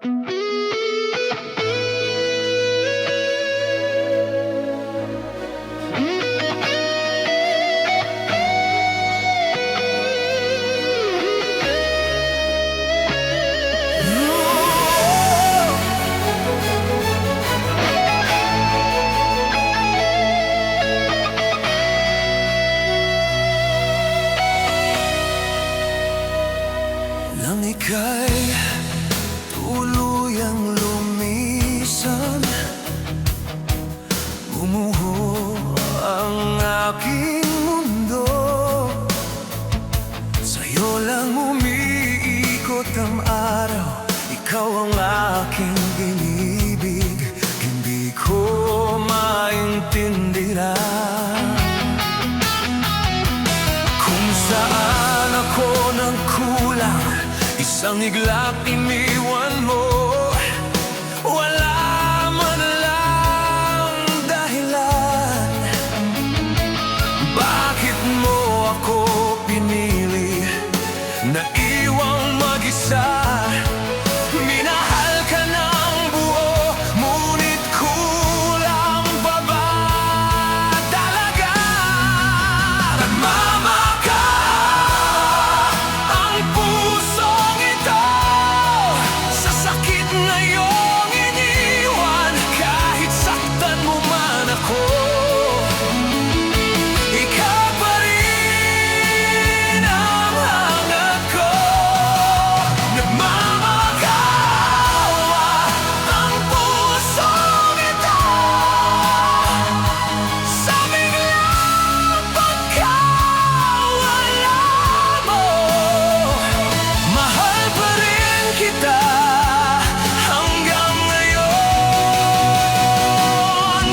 Nang ika'y tuluyang lumisan, gumuho ang aking mundo. Sa'yo lang umiikot ang araw, ikaw ang aking inibig. Hindi ko maintindihan kung saan ako nagkulang. Isang iglap iniwan mo, wala man lang dahilan. Bakit mo ako pinili na iwang mag-isa? Minahal ka ng buo, ngunit kulang pa ba talaga? Nagmamakaawa ang pusong ito sa sakit ngayong iniwan. Kahit saktan mo man ako, ikaw pa rin ang hangat ko. Nagmamakaawa ang pusong ito sa biglang pagkawala mo. Mahal pa rin kita hanggang ngayon.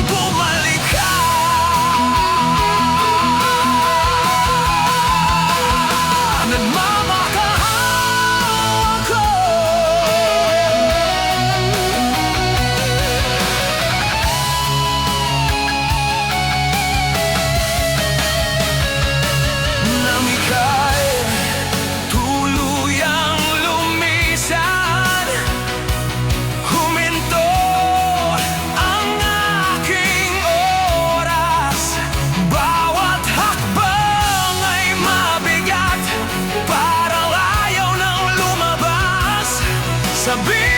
Bumalik ka. Nagmamakaawa ko. Nang ika'y tuluyang lumisan, huminto ang aking oras. Bawat hakbang ay mabigat, parang ayaw nang lumabas. Sabi